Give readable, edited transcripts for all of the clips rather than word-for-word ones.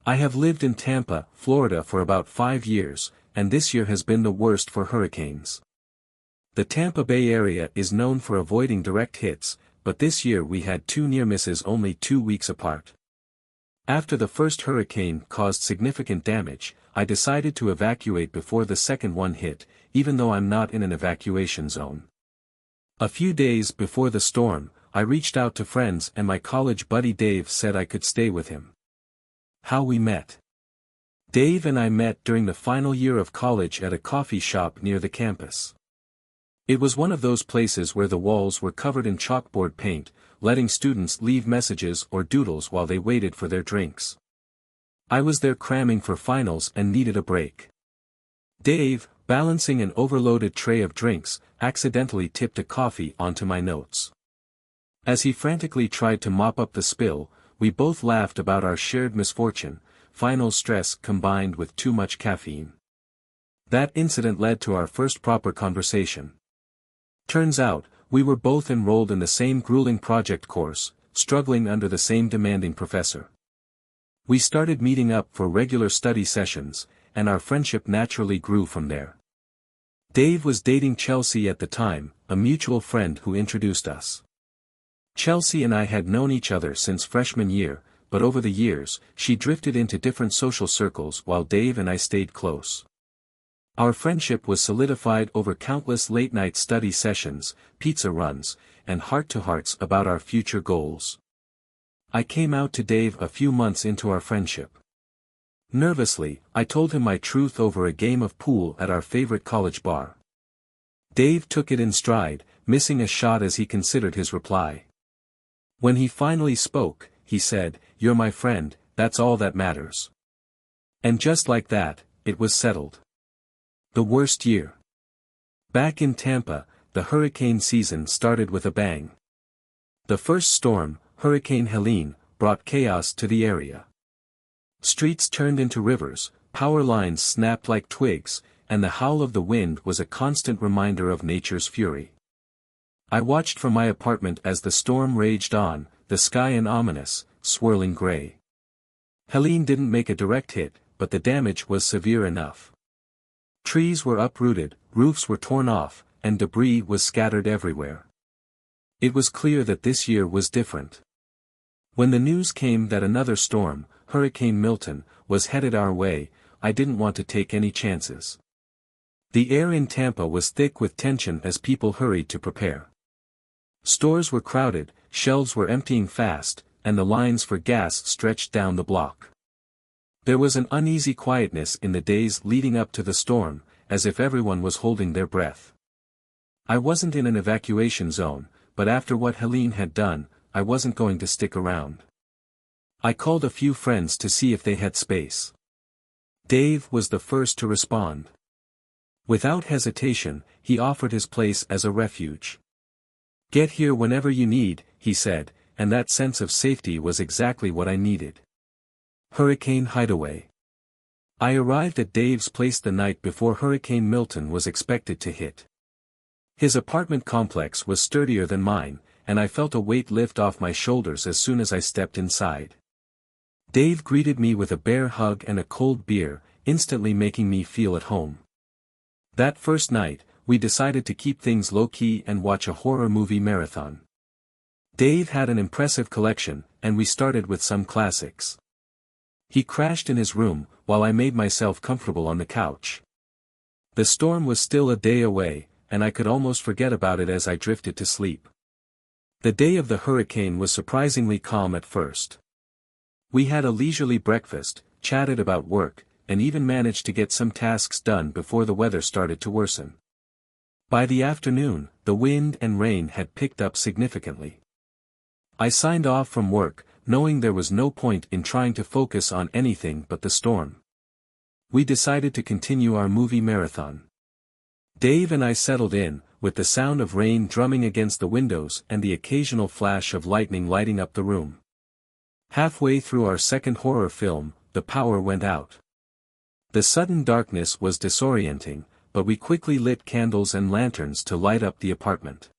I have lived in Tampa, Florida for about 5 years, and this year has been the worst for hurricanes. The Tampa Bay area is known for avoiding direct hits, but this year we had 2 near misses only 2 weeks apart. After the first hurricane caused significant damage, I decided to evacuate before the second one hit, even though I'm not in an evacuation zone. A few days before the storm, I reached out to friends and my college buddy Dave said I could stay with him. How we met. Dave and I met during the final year of college at a coffee shop near the campus. It was one of those places where the walls were covered in chalkboard paint, letting students leave messages or doodles while they waited for their drinks. I was there cramming for finals and needed a break. Dave, balancing an overloaded tray of drinks, accidentally tipped a coffee onto my notes. As he frantically tried to mop up the spill, we both laughed about our shared misfortune, final stress combined with too much caffeine. That incident led to our first proper conversation. Turns out, we were both enrolled in the same grueling project course, struggling under the same demanding professor. We started meeting up for regular study sessions, and our friendship naturally grew from there. Dave was dating Chelsea at the time, a mutual friend who introduced us. Chelsea and I had known each other since freshman year, but over the years, she drifted into different social circles while Dave and I stayed close. Our friendship was solidified over countless late-night study sessions, pizza runs, and heart-to-hearts about our future goals. I came out to Dave a few months into our friendship. Nervously, I told him my truth over a game of pool at our favorite college bar. Dave took it in stride, missing a shot as he considered his reply. When he finally spoke, he said, "You're my friend, that's all that matters." And just like that, it was settled. The worst year. Back in Tampa, the hurricane season started with a bang. The first storm, Hurricane Helene, brought chaos to the area. Streets turned into rivers, power lines snapped like twigs, and the howl of the wind was a constant reminder of nature's fury. I watched from my apartment as the storm raged on, the sky an ominous, swirling gray. Helene didn't make a direct hit, but the damage was severe enough. Trees were uprooted, roofs were torn off, and debris was scattered everywhere. It was clear that this year was different. When the news came that another storm, Hurricane Milton, was headed our way, I didn't want to take any chances. The air in Tampa was thick with tension as people hurried to prepare. Stores were crowded, shelves were emptying fast, and the lines for gas stretched down the block. There was an uneasy quietness in the days leading up to the storm, as if everyone was holding their breath. I wasn't in an evacuation zone, but after what Helene had done, I wasn't going to stick around. I called a few friends to see if they had space. Dave was the first to respond. Without hesitation, he offered his place as a refuge. "Get here whenever you need," he said, and that sense of safety was exactly what I needed. Hurricane Hideaway. I arrived at Dave's place the night before Hurricane Milton was expected to hit. His apartment complex was sturdier than mine, and I felt a weight lift off my shoulders as soon as I stepped inside. Dave greeted me with a bear hug and a cold beer, instantly making me feel at home. That first night, we decided to keep things low-key and watch a horror movie marathon. Dave had an impressive collection, and we started with some classics. He crashed in his room, while I made myself comfortable on the couch. The storm was still a day away, and I could almost forget about it as I drifted to sleep. The day of the hurricane was surprisingly calm at first. We had a leisurely breakfast, chatted about work, and even managed to get some tasks done before the weather started to worsen. By the afternoon, the wind and rain had picked up significantly. I signed off from work, knowing there was no point in trying to focus on anything but the storm. We decided to continue our movie marathon. Dave and I settled in, with the sound of rain drumming against the windows and the occasional flash of lightning lighting up the room. Halfway through our second horror film, the power went out. The sudden darkness was disorienting, but we quickly lit candles and lanterns to light up the apartment.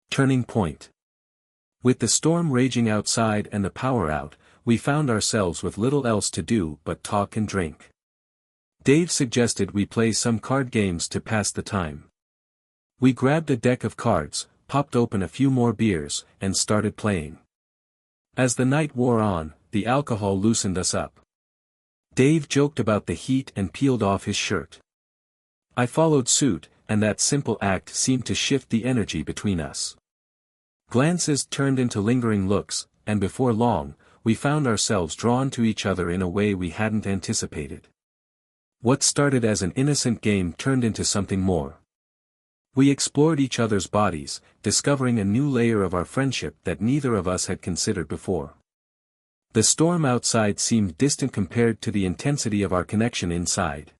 Turning point. With the storm raging outside and the power out, we found ourselves with little else to do but talk and drink. Dave suggested we play some card games to pass the time. We grabbed a deck of cards, popped open a few more beers, and started playing. As the night wore on, the alcohol loosened us up. Dave joked about the heat and peeled off his shirt. I followed suit, and that simple act seemed to shift the energy between us. Glances turned into lingering looks, and before long, we found ourselves drawn to each other in a way we hadn't anticipated. What started as an innocent game turned into something more. We explored each other's bodies, discovering a new layer of our friendship that neither of us had considered before. The storm outside seemed distant compared to the intensity of our connection inside.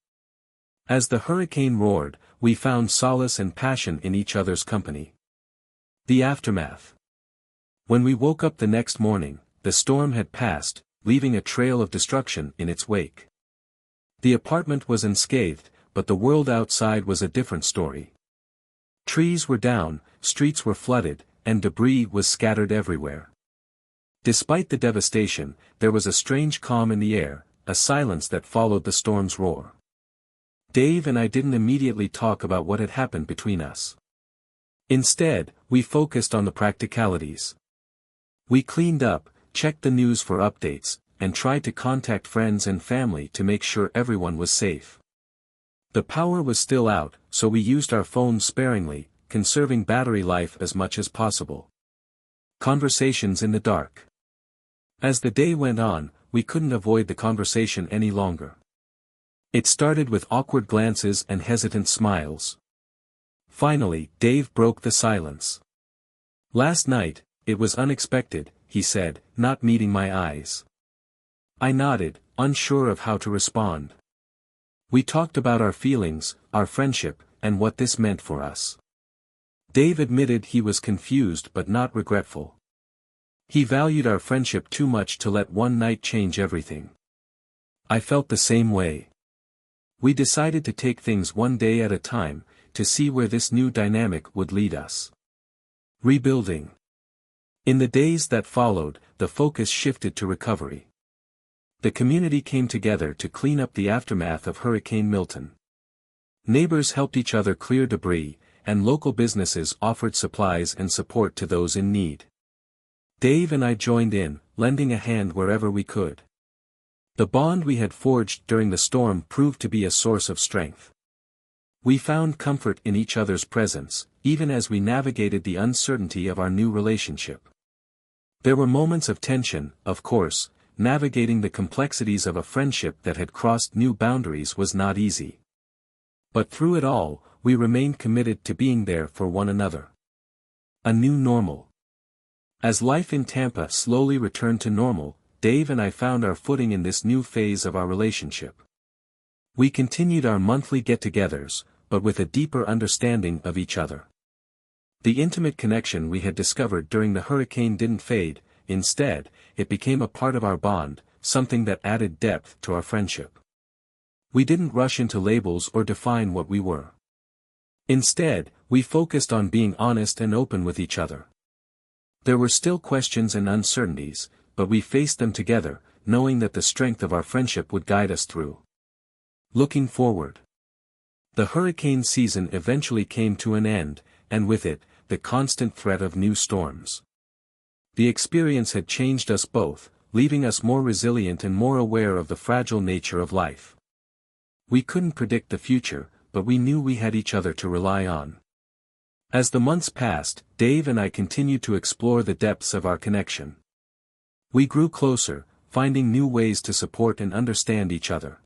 As the hurricane roared, we found solace and passion in each other's company. The aftermath. When we woke up the next morning, the storm had passed, leaving a trail of destruction in its wake. The apartment was unscathed, but the world outside was a different story. Trees were down, streets were flooded, and debris was scattered everywhere. Despite the devastation, there was a strange calm in the air, a silence that followed the storm's roar. Dave and I didn't immediately talk about what had happened between us. Instead, we focused on the practicalities. We cleaned up, checked the news for updates, and tried to contact friends and family to make sure everyone was safe. The power was still out, so we used our phones sparingly, conserving battery life as much as possible. Conversations in the dark. As the day went on, we couldn't avoid the conversation any longer. It started with awkward glances and hesitant smiles. Finally, Dave broke the silence. "Last night, it was unexpected," he said, not meeting my eyes. I nodded, unsure of how to respond. We talked about our feelings, our friendship, and what this meant for us. Dave admitted he was confused but not regretful. He valued our friendship too much to let one night change everything. I felt the same way. We decided to take things one day at a time, to see where this new dynamic would lead us. Rebuilding. In the days that followed, the focus shifted to recovery. The community came together to clean up the aftermath of Hurricane Milton. Neighbors helped each other clear debris, and local businesses offered supplies and support to those in need. Dave and I joined in, lending a hand wherever we could. The bond we had forged during the storm proved to be a source of strength. We found comfort in each other's presence, even as we navigated the uncertainty of our new relationship. There were moments of tension, of course. Navigating the complexities of a friendship that had crossed new boundaries was not easy. But through it all, we remained committed to being there for one another. A new normal. As life in Tampa slowly returned to normal, Dave and I found our footing in this new phase of our relationship. We continued our monthly get-togethers, but with a deeper understanding of each other. The intimate connection we had discovered during the hurricane didn't fade. Instead, it became a part of our bond, something that added depth to our friendship. We didn't rush into labels or define what we were. Instead, we focused on being honest and open with each other. There were still questions and uncertainties, but we faced them together, knowing that the strength of our friendship would guide us through. Looking forward. The hurricane season eventually came to an end, and with it, the constant threat of new storms. The experience had changed us both, leaving us more resilient and more aware of the fragile nature of life. We couldn't predict the future, but we knew we had each other to rely on. As the months passed, Dave and I continued to explore the depths of our connection. We grew closer, finding new ways to support and understand each other.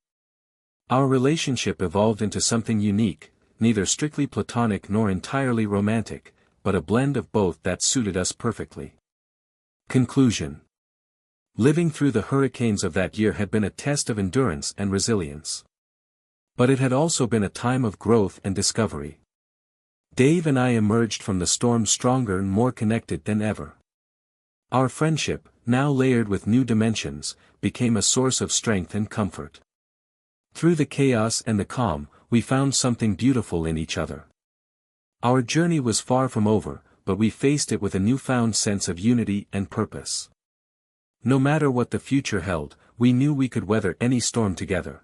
Our relationship evolved into something unique, neither strictly platonic nor entirely romantic, but a blend of both that suited us perfectly. Conclusion. Living through the hurricanes of that year had been a test of endurance and resilience. But it had also been a time of growth and discovery. Dave and I emerged from the storm stronger and more connected than ever. Our friendship, now layered with new dimensions, became a source of strength and comfort. Through the chaos and the calm, we found something beautiful in each other. Our journey was far from over, but we faced it with a newfound sense of unity and purpose. No matter what the future held, we knew we could weather any storm together.